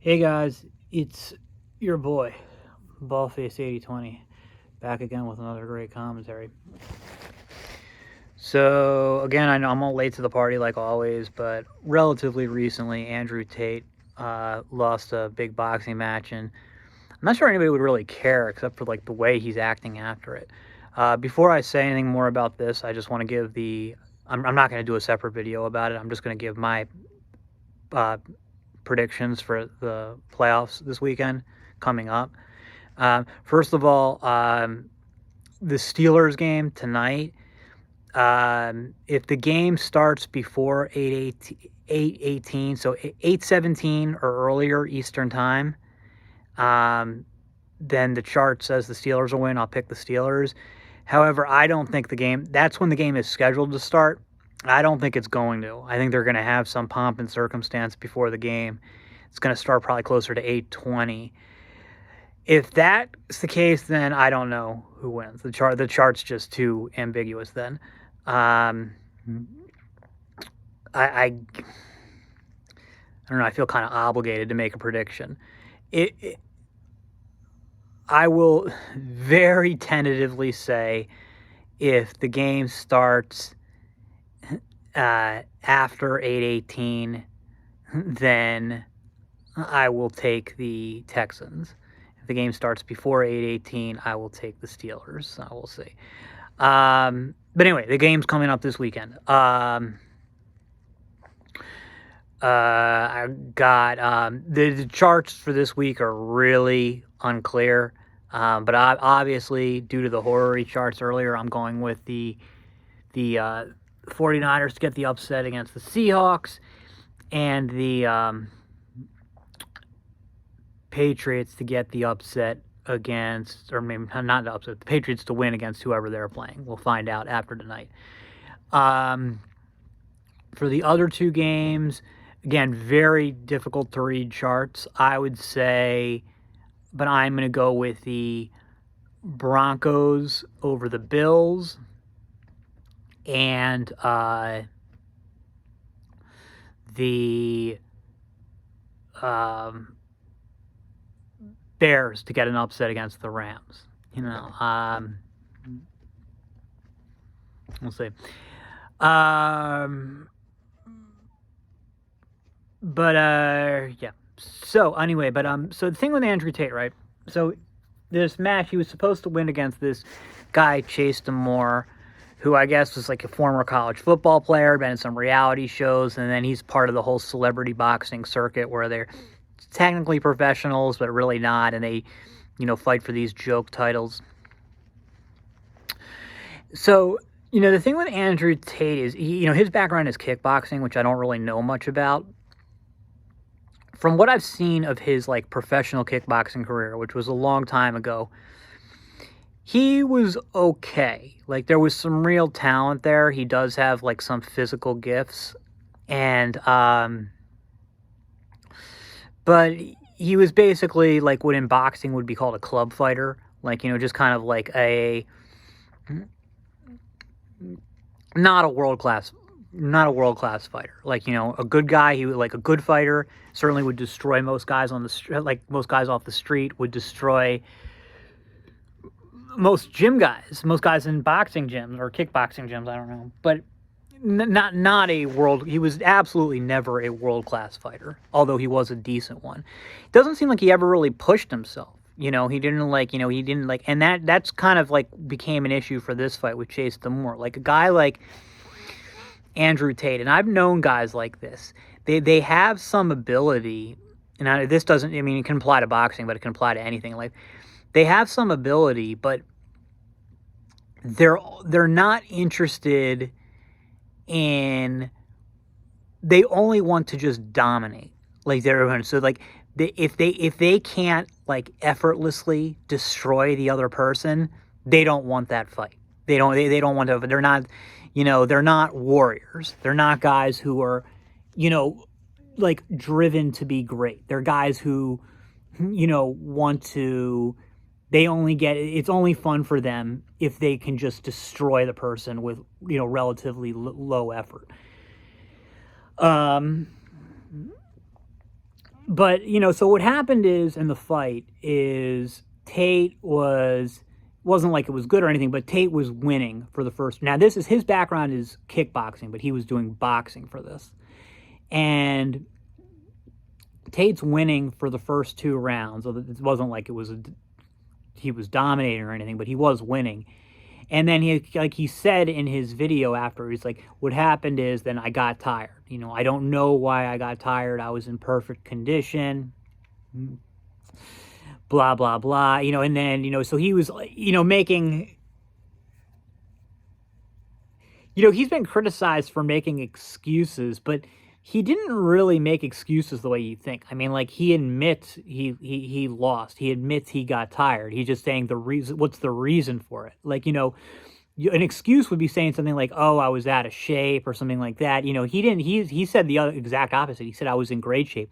Hey guys, it's your boy, Ballface8020, back again with another great commentary. So, again, I know I'm all late to the party like always, but relatively recently, Andrew Tate lost a big boxing match, and I'm not sure anybody would really care except for like the way he's acting after it. Before I say anything more about this, I just want to give I'm not going to do a separate video about it. I'm just going to give my predictions for the playoffs this weekend coming up. First of all, the Steelers game tonight. If the game starts before 8:18, so 8:17 or earlier Eastern time, then the chart says the Steelers will win. I'll pick the Steelers. However, I don't think that's when the game is scheduled to start. I don't think it's going to. I think they're going to have some pomp and circumstance before the game. It's going to start probably closer to 8:20. If that's the case, then I don't know who wins. The chart's just too ambiguous then. I don't know. I feel kind of obligated to make a prediction. I will very tentatively say if the game starts after 8:18, then I will take the Texans. If the game starts before 8:18, I will take the Steelers. I will see. But anyway, the game's coming up this weekend. I got the charts for this week are really unclear. But obviously, due to the horror charts earlier, I'm going with the 49ers to get the upset against the Seahawks, and the Patriots to get the upset against, or maybe not the upset, the Patriots to win against whoever they're playing. We'll find out after tonight. For the other two games, again, very difficult to read charts, I would say, but I'm going to go with the Broncos over the Bills, and the Bears to get an upset against the Rams. We'll see. Yeah. So anyway, so the thing with Andrew Tate, right? So this match, he was supposed to win against this guy, Chase Demore, who I guess was like a former college football player, been in some reality shows, and then he's part of the whole celebrity boxing circuit where they're technically professionals, but really not, and they, fight for these joke titles. So, the thing with Andrew Tate is, his background is kickboxing, which I don't really know much about. From what I've seen of his, professional kickboxing career, which was a long time ago, he was okay. There was some real talent there. He does have, some physical gifts. And, but he was basically, what in boxing would be called a club fighter. Just kind of like not a world-class fighter. A good guy, he would, a good fighter, certainly would destroy most guys on the street, most guys off the street, would destroy most guys in boxing gyms or kickboxing gyms, I don't know. But not a he was absolutely never a world-class fighter, although he was a decent one. It doesn't seem like he ever really pushed himself. He didn't and that's kind of became an issue for this fight with Chase Demore. A guy like Andrew Tate, and I've known guys like this. They have some ability, and this doesn't, it can apply to boxing, but it can apply to anything. They have some ability, but they're not interested in, they only want to just dominate. If they can't effortlessly destroy the other person, they don't want that fight. They don't want to. They're not, they're not warriors. They're not guys who are, driven to be great. They're guys who, want to. It's only fun for them if they can just destroy the person with, relatively low effort. But, you know, so what happened is in the fight is Tate wasn't like it was good or anything, but Tate was winning for the first. Now, this is his background is kickboxing, but he was doing boxing for this. And Tate's winning for the first 2 rounds. So it wasn't like he was dominating or anything, but he was winning. And then he said in his video after, he's like, what happened is then I got tired. You know, I don't know why I got tired. I was in perfect condition. Blah, blah, blah. You know, and then, you know, so he was, you know, making, you know, he's been criticized for making excuses, but he didn't really make excuses the way you think. I mean, like, he admits he lost. He admits he got tired. He's just saying what's the reason for it? Like, you know, an excuse would be saying something like, oh, I was out of shape or something like that. You know, he said the other exact opposite. He said I was in great shape.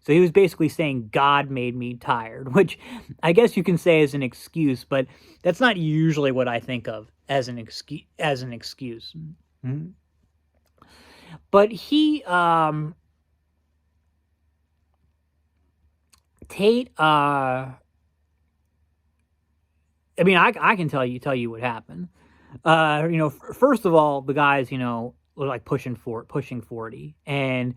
So he was basically saying God made me tired, which I guess you can say is an excuse, but that's not usually what I think of as an excuse. Mm-hmm. But Tate, I mean, I can tell you what happened. You know, first of all, the guys, you know, were like pushing 40, and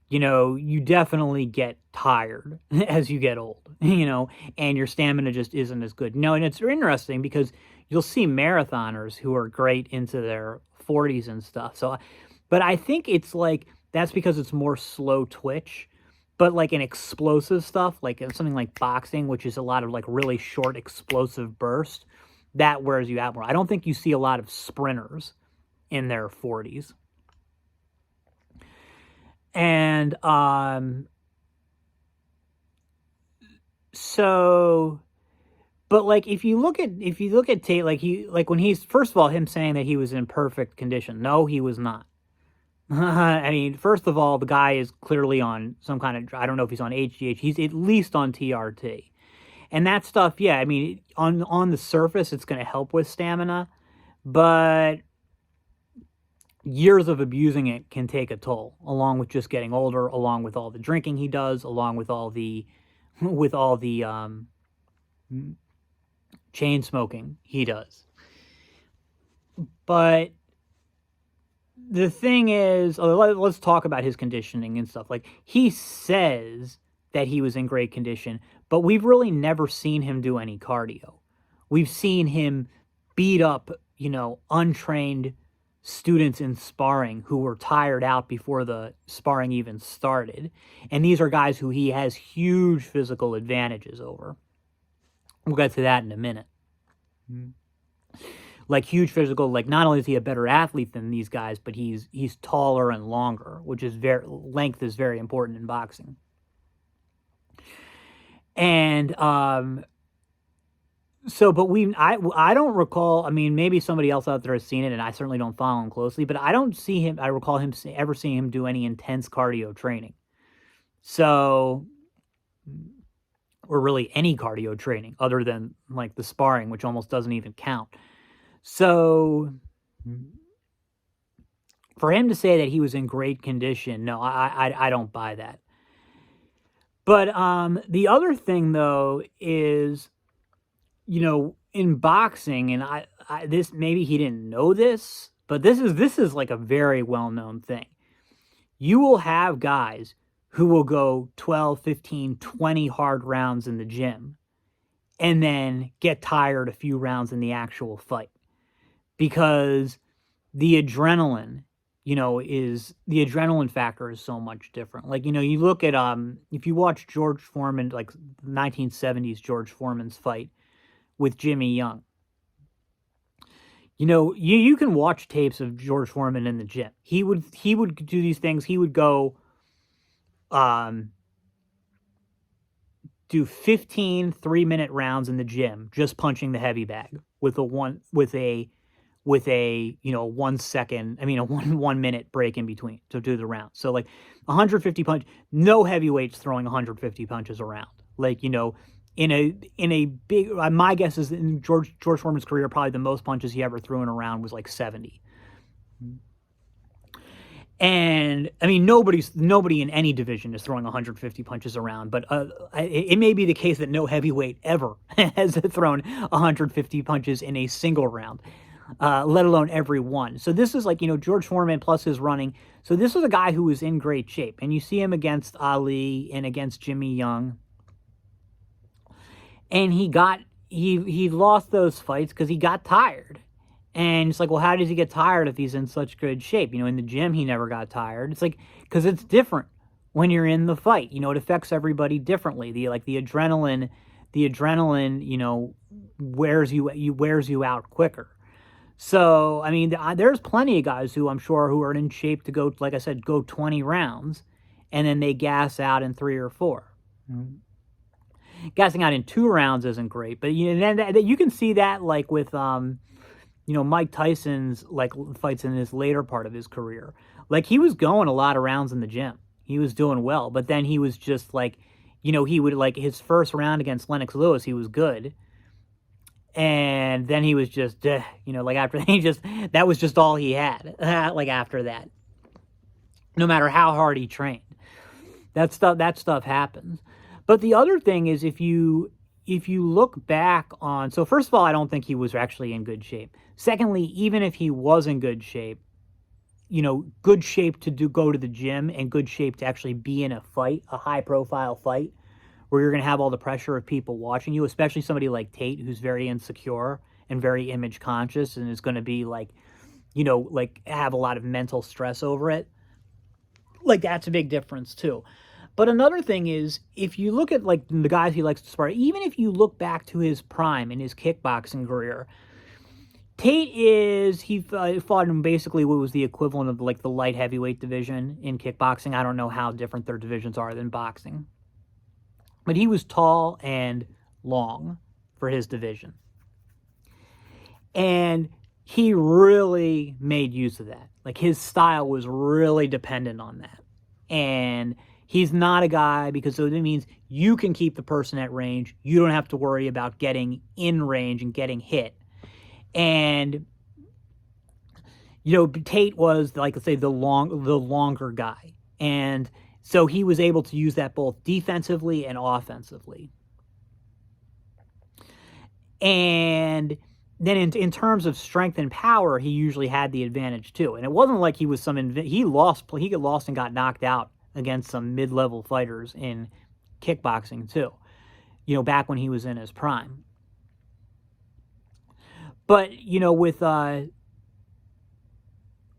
you know, you definitely get tired as you get old, you know, and your stamina just isn't as good. You know, and it's interesting because you'll see marathoners who are great into their 40s and stuff. So, but I think it's like, that's because it's more slow twitch. But like in explosive stuff, like something like boxing, which is a lot of like really short explosive burst, that wears you out more. I don't think you see a lot of sprinters in their 40s. And so, but like if you look at Tate, like when he's, first of all, him saying that he was in perfect condition. No, he was not. I mean, first of all, the guy is clearly on some kind of, I don't know if he's on HGH. He's at least on TRT. And that stuff, yeah, I mean, on the surface, it's going to help with stamina. But years of abusing it can take a toll, along with just getting older, along with all the drinking he does, along with all the chain smoking he does. But the thing is, let's talk about his conditioning and stuff. Like, he says that he was in great condition, but we've really never seen him do any cardio. We've seen him beat up, you know, untrained students in sparring who were tired out before the sparring even started. And these are guys who he has huge physical advantages over. We'll get to that in a minute. Like, huge physical, like, not only is he a better athlete than these guys, but he's taller and longer, which is length is very important in boxing. And so, but I don't recall, I mean, maybe somebody else out there has seen it, and I certainly don't follow him closely, but I don't see him, I recall him ever seeing him do any intense cardio training. So, or really any cardio training other than like the sparring, which almost doesn't even count. So, for him to say that he was in great condition, no, I don't buy that. But the other thing, though, is, you know, in boxing, and this, maybe he didn't know this, but this is like a very well-known thing. You will have guys who will go 12, 15, 20 hard rounds in the gym and then get tired a few rounds in the actual fight. Because the adrenaline, you know, the adrenaline factor is so much different. Like, you know, you look at, if you watch George Foreman, like 1970s George Foreman's fight with Jimmy Young, you know, you can watch tapes of George Foreman in the gym. He would do these things. He would go, do 15 3-minute rounds in the gym, just punching the heavy bag with a 1 minute break in between to do the round. So like 150 punch, no heavyweights throwing 150 punches around. Like, you know, in a big, my guess is in George Foreman's career, probably the most punches he ever threw in a round was like 70. And I mean, nobody in any division is throwing 150 punches around, but it may be the case that no heavyweight ever has thrown 150 punches in a single round, let alone every one. So this is like, George Foreman plus his running. So this was a guy who was in great shape, and you see him against Ali and against Jimmy Young, and he lost those fights because he got tired. And it's like, well, how does he get tired if he's in such good shape? In the gym, he never got tired. It's like, because it's different when you're in the fight. It affects everybody differently. The adrenaline, wears you out quicker. So, I mean, there's plenty of guys who I'm sure who are in shape to go, like I said, go 20 rounds, and then they gas out in 3 or 4. Mm-hmm. Gassing out in 2 rounds isn't great, but you can see that like with Mike Tyson's like fights in his later part of his career. Like he was going a lot of rounds in the gym. He was doing well, but then he was just like, he would like his first round against Lennox Lewis, he was good. And then he was just, like after that was just all he had. Like after that, no matter how hard he trained, that stuff happens. But the other thing is if you look back on, so first of all, I don't think he was actually in good shape. Secondly, even if he was in good shape, good shape to go to the gym and good shape to actually be in a fight, a high profile fight, where you're going to have all the pressure of people watching you, especially somebody like Tate, who's very insecure and very image conscious and is going to be like, like have a lot of mental stress over it. Like that's a big difference too. But another thing is, if you look at like the guys he likes to spar, even if you look back to his prime in his kickboxing career, Tate he fought in basically what was the equivalent of like the light heavyweight division in kickboxing. I don't know how different their divisions are than boxing. But he was tall and long for his division. And he really made use of that. Like his style was really dependent on that. And he's not a guy, because so it means you can keep the person at range. You don't have to worry about getting in range and getting hit. And, Tate was, like, let's say, the longer guy. And so he was able to use that both defensively and offensively. And then in terms of strength and power, he usually had the advantage too. And it wasn't like he was he got lost and got knocked out against some mid-level fighters in kickboxing too, back when he was in his prime. But,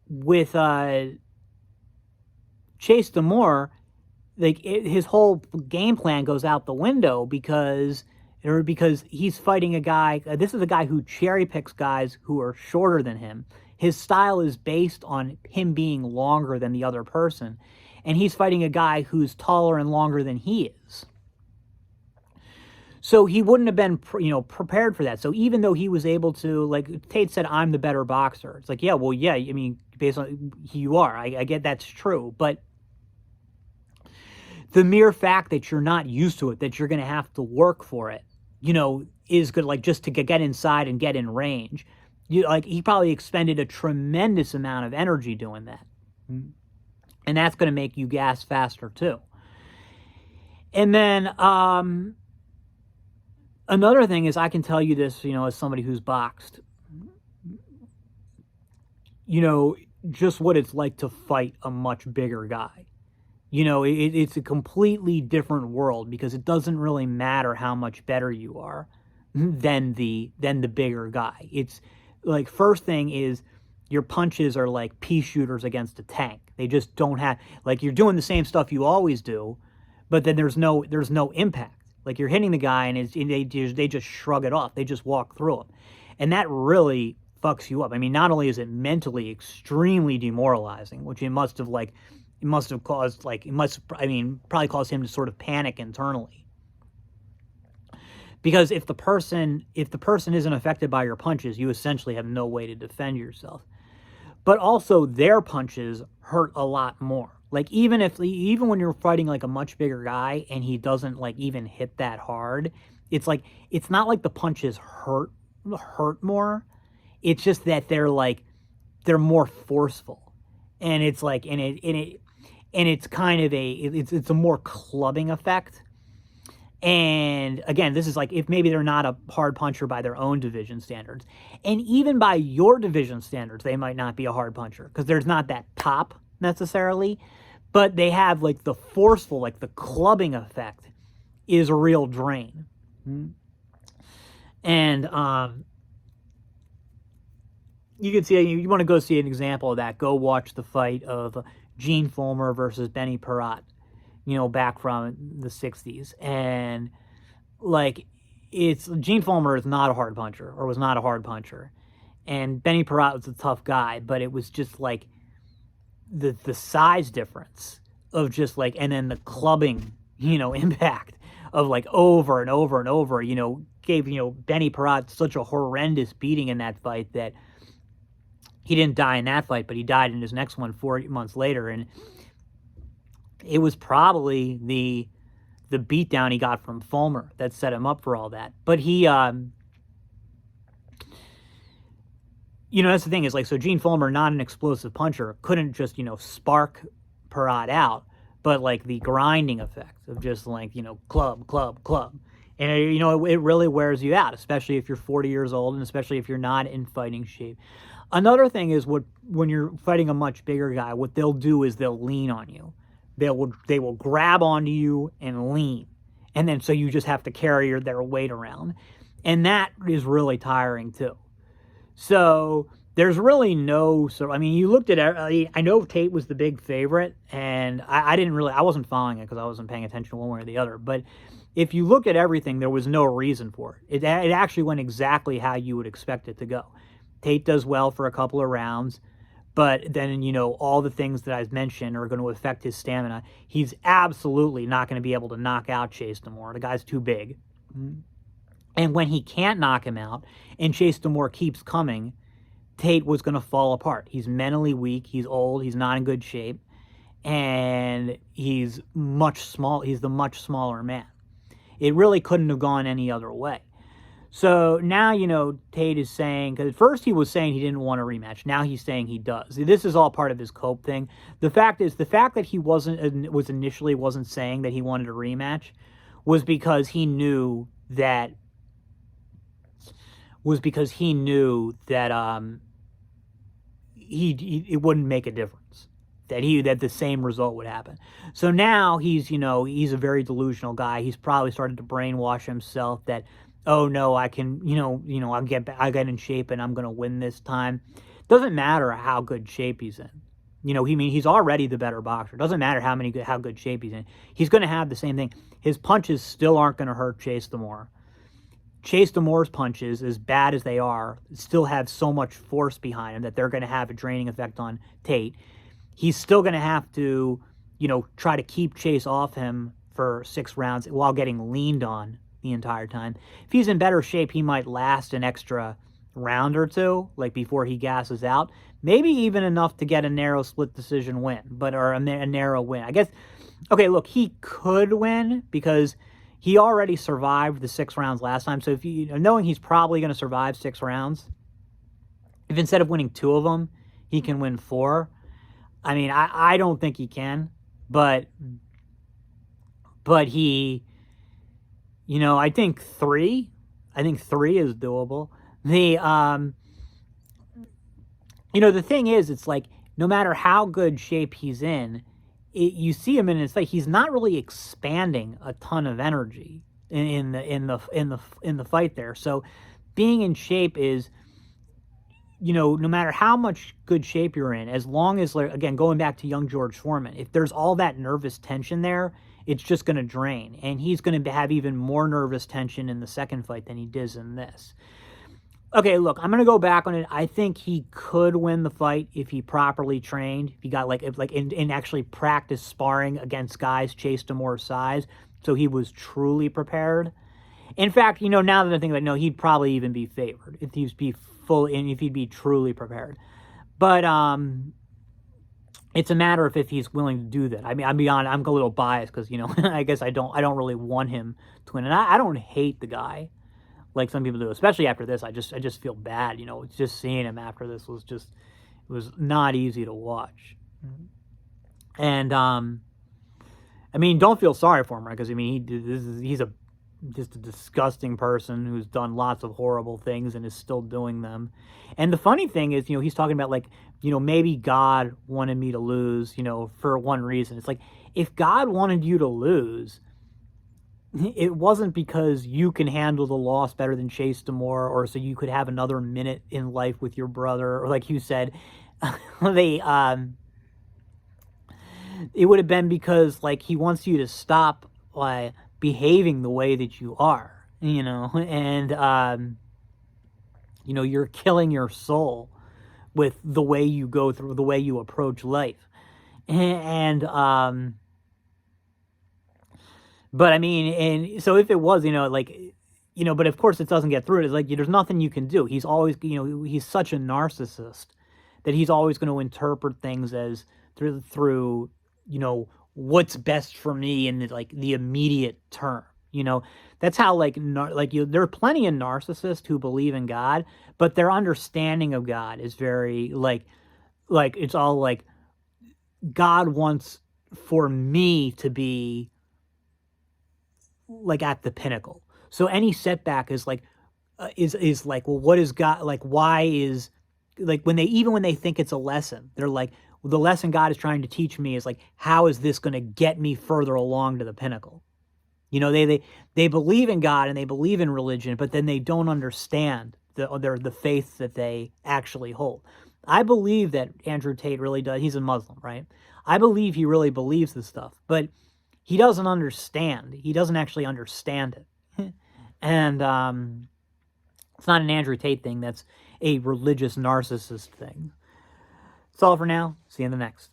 with Chase D'Amour, like his whole game plan goes out the window because he's fighting a guy. This is a guy who cherry picks guys who are shorter than him. His style is based on him being longer than the other person, and he's fighting a guy who's taller and longer than he is. So he wouldn't have been, prepared for that. So even though he was able to, like Tate said, I'm the better boxer. It's like, yeah, well, yeah, I mean, based on who you are, I get that's true. But the mere fact that you're not used to it, that you're going to have to work for it, is good. Like just to get inside and get in range, he probably expended a tremendous amount of energy doing that, and that's going to make you gas faster too. And then another thing is, I can tell you this, as somebody who's boxed, just what it's like to fight a much bigger guy. It's a completely different world, because it doesn't really matter how much better you are than the bigger guy. It's like, first thing is, your punches are like pea shooters against a tank. They just don't have, like, you're doing the same stuff you always do, but then there's no impact. Like you're hitting the guy and they just shrug it off. They just walk through him. And that really fucks you up. I mean, not only is it mentally extremely demoralizing, which probably caused him to sort of panic internally. Because if the person isn't affected by your punches, you essentially have no way to defend yourself. But also their punches hurt a lot more. Like even when you're fighting like a much bigger guy and he doesn't like even hit that hard, it's like, it's not like the punches hurt more. It's just that they're more forceful. and it's like, and it's kind of it's a more clubbing effect. And again, this is like if maybe they're not a hard puncher by their own division standards. And even by your division standards, they might not be a hard puncher because there's not that pop necessarily, but they have like the forceful, like the clubbing effect is a real drain. And you can see, you want to go see an example of that, go watch the fight of Gene Fullmer versus Benny Parat, back from the 60s. And like, it's Gene Fullmer is not a hard puncher, or was not a hard puncher. And Benny Parat was a tough guy, but it was just like the size difference of just like, and then the clubbing, impact of like over and over and over, gave, Benny Parat such a horrendous beating in that fight that he didn't die in that fight, but he died in his next one 4 months later. And it was probably the beatdown he got from Fulmer that set him up for all that. But he, that's the thing is like, so Gene Fulmer, not an explosive puncher, couldn't just, spark Parat out, but like the grinding effect of just like, club, club, club. And, it really wears you out, especially if you're 40 years old and especially if you're not in fighting shape. Another thing is when you're fighting a much bigger guy, what they'll do is they'll lean on you. They will grab onto you and lean. And then so you just have to carry their weight around. And that is really tiring too. So there's really no, you looked at, I know Tate was the big favorite, and I wasn't following it because I wasn't paying attention one way or the other. But if you look at everything, there was no reason for it. It actually went exactly how you would expect it to go. Tate does well for a couple of rounds, but then, all the things that I've mentioned are going to affect his stamina. He's absolutely not going to be able to knock out Chase Damore. The guy's too big. And when he can't knock him out and Chase Damore keeps coming, Tate was going to fall apart. He's mentally weak. He's old. He's not in good shape. And he's the much smaller man. It really couldn't have gone any other way. So now, Tate is saying, because at first he was saying he didn't want a rematch. Now he's saying he does. This is all part of his cope thing. The fact that he initially wasn't saying that he wanted a rematch was because he knew that it wouldn't make a difference. That the same result would happen. So now he's a very delusional guy. He's probably started to brainwash himself that, oh no, I can, I'll get in shape and I'm going to win this time. Doesn't matter how good shape he's in. He's already the better boxer. Doesn't matter how good shape he's in. He's going to have the same thing. His punches still aren't going to hurt Chase Damore. Chase Damore's punches, as bad as they are, still have so much force behind them that they're going to have a draining effect on Tate. He's still going to have to, try to keep Chase off him for 6 rounds while getting leaned on the entire time. If he's in better shape, he might last an extra round or two, like before he gasses out. Maybe even enough to get a narrow split decision win, or a narrow win. I guess, okay, look, he could win because he already survived the 6 rounds last time. So if knowing he's probably going to survive 6 rounds, if instead of winning 2 of them, he can win 4, I don't think he can, but he, I think 3 is doable. The thing is, it's like, no matter how good shape he's in, you see him and it's like he's not really expanding a ton of energy in the fight there. So being in shape is, no matter how much good shape you're in, as long as, again, going back to young George Foreman, if there's all that nervous tension there, it's just going to drain. And he's going to have even more nervous tension in the second fight than he does in this. Okay, look, I'm going to go back on it. I think he could win the fight if he properly trained. If he got, in actually practice sparring against guys Chase Damore's size, so he was truly prepared. In fact, now that I think about it, he'd probably even be favored if he'd be truly prepared. But it's a matter of if he's willing to do that. I'm a little biased because, I guess I don't really want him to win. And I don't hate the guy like some people do, especially after this. I just feel bad, just seeing him after this was not easy to watch. And I mean, don't feel sorry for him, right? Because I mean, he's just a disgusting person who's done lots of horrible things and is still doing them. And the funny thing is, he's talking about, like, maybe God wanted me to lose, for one reason. It's like, if God wanted you to lose, it wasn't because you can handle the loss better than Chase Demore, or so you could have another minute in life with your brother, or like you said, it would have been because, like, he wants you to stop, like, behaving the way that you are, and you're killing your soul with the way you go through, the way you approach life. And but I mean, and so if it was, but of course it doesn't get through. It's like, there's nothing you can do. He's always, he's such a narcissist that he's always going to interpret things as through what's best for me in the immediate term. That's how, there are plenty of narcissists who believe in God, but their understanding of God is very it's all like, God wants for me to be like at the pinnacle. So any setback is like, is like, well, what is God like? Why is, like, when they think it's a lesson, they're like, well, the lesson God is trying to teach me is like, how is this going to get me further along to the pinnacle? They believe in God and they believe in religion, but then they don't understand the faith that they actually hold. I believe that Andrew Tate really does. He's a Muslim, right? I believe he really believes this stuff, but he doesn't understand. He doesn't actually understand it. And it's not an Andrew Tate thing. That's a religious narcissist thing. That's all for now. See you in the next.